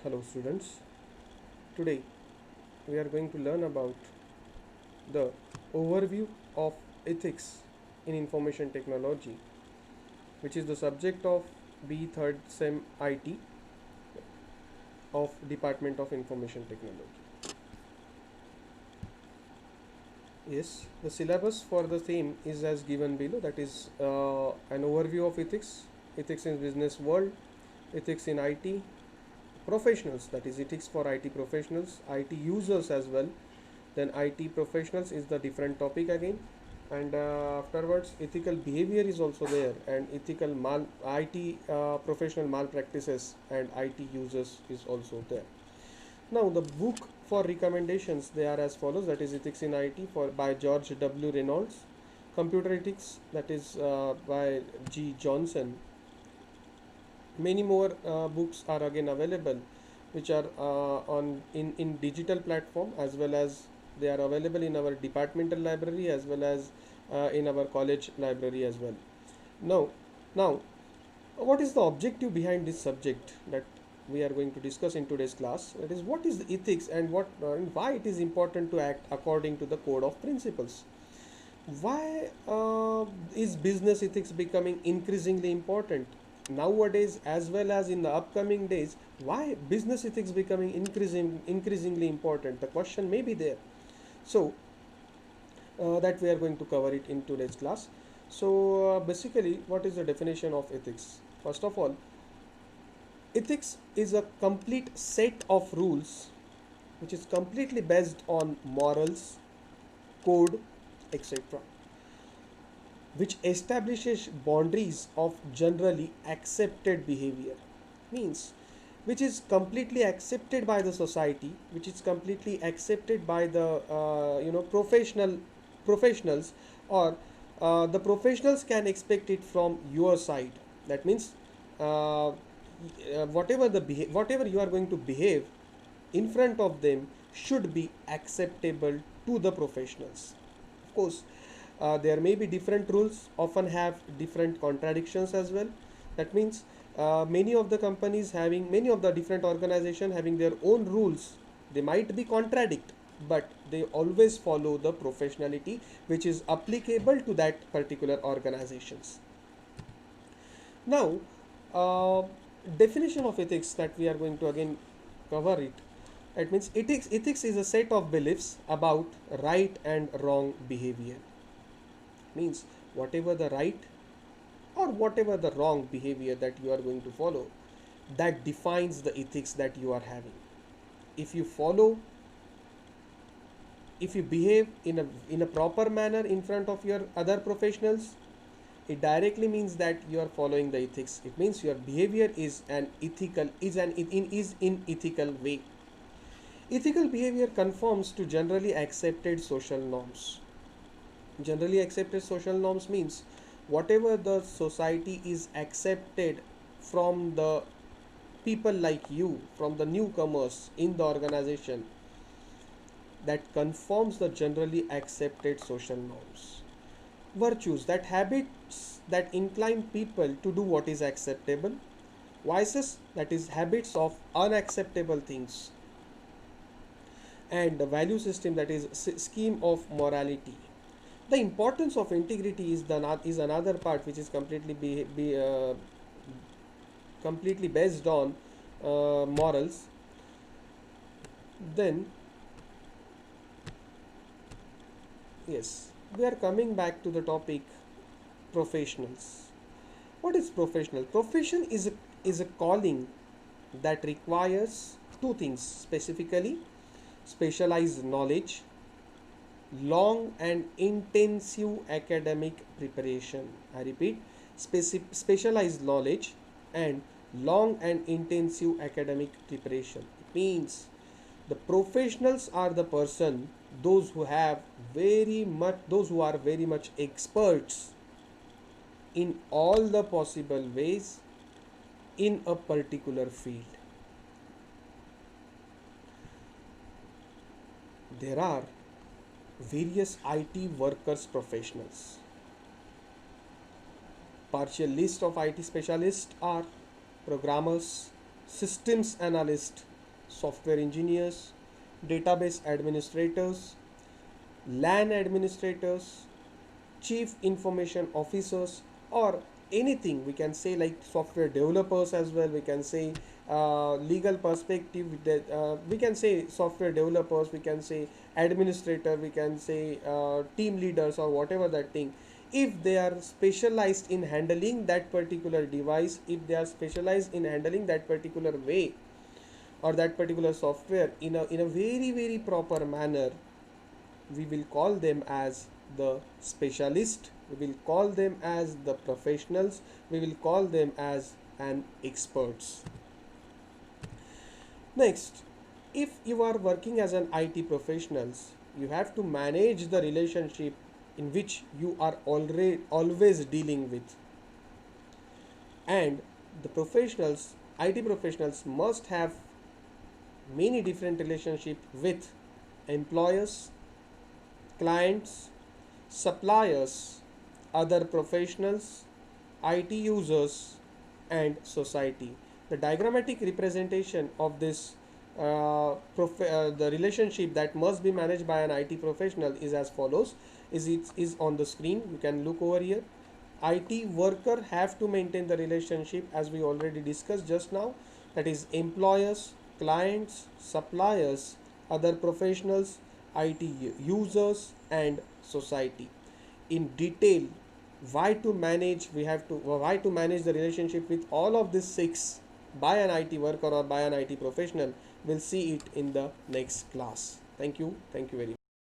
Hello students, today we are going to learn about the overview of ethics in information technology, which is the subject of B third sem IT of Department of Information Technology. Yes, the syllabus for the same is as given below, that is an overview of ethics, ethics in business world, ethics in IT, professionals, that is ethics for IT professionals, IT users as well. Then IT professionals is the different topic again, and afterwards ethical behavior is also there, and ethical mal IT professional malpractices and IT users is also there. Now the book for recommendations, they are as follows, that is Ethics in IT for by George W. Reynolds, Computer Ethics, that is by G. Johnson. Many more books are again available, which are in digital platform, as well as they are available in our departmental library as well as in our college library as well. Now now what is the objective behind this subject that we are going to discuss in today's class? That is, what is the ethics and what and why it is important to act according to the code of principles. Why is business ethics becoming increasingly important nowadays as well as in the upcoming days? Why business ethics becoming increasingly important? The question may be there. So that we are going to cover it in today's class. So basically, what is the definition of ethics? First of all, ethics is a complete set of rules which is completely based on morals, code, etc., which establishes boundaries of generally accepted behavior. Means, which is completely accepted by the society, which is completely accepted by the professionals, or the professionals can expect it from your side. That means whatever you are going to behave in front of them should be acceptable to the professionals. Of course, there may be different rules, often have different contradictions as well. That means many of the different organizations having their own rules, they might be contradict, but they always follow the professionality which is applicable to that particular organizations. Now, uh, definition of ethics that we are going to again cover it. It means ethics is a set of beliefs about right and wrong behavior. Means whatever the right or whatever the wrong behavior that you are going to follow, that defines the ethics that you are having. If you follow, if you behave in a proper manner in front of your other professionals, it directly means that you are following the ethics. It means your behavior is in ethical way. Ethical behavior conforms to generally accepted social norms. Generally accepted social norms means whatever the society is accepted from the people like you, from the newcomers in the organization, that conforms the generally accepted social norms. Virtues, that habits that incline people to do what is acceptable. Vices, that is habits of unacceptable things. And the value system, that is scheme of morality. The importance of integrity is another part which is completely based on morals. Then yes, we are coming back to the topic professionals. What is professional? Profession is a calling that requires two things specifically: specialized knowledge, long and intensive academic preparation. I repeat, specialized knowledge and long and intensive academic preparation. It means the professionals are the person, those who are very much experts in all the possible ways in a particular field. There are various IT workers professionals. Partial list of IT specialists are programmers, systems analyst, software engineers, database administrators, LAN administrators, chief information officers, or anything we can say, like software developers as well. We can say legal perspective that we can say software developers, we can say administrator, we can say team leaders or whatever that thing. If they are specialized in handling that particular device, if they are specialized in handling that particular way or that particular software in a very very proper manner, we will call them as the specialist, we will call them as the professionals, we will call them as an experts. Next, if you are working as an IT professionals, you have to manage the relationship in which you are already always dealing with. And the professionals, IT professionals must have many different relationship with employers, clients, suppliers, other professionals, IT users, and society. The diagrammatic representation of this the relationship that must be managed by an IT professional is as follows. Is on the screen. You can look over here. IT worker have to maintain the relationship as we already discussed just now. That is employers, clients, suppliers, other professionals, IT users, and society. In detail, why to manage, we have to why to manage the relationship with all of these six by an IT worker or by an IT professional. We'll see it in the next class. Thank you very much.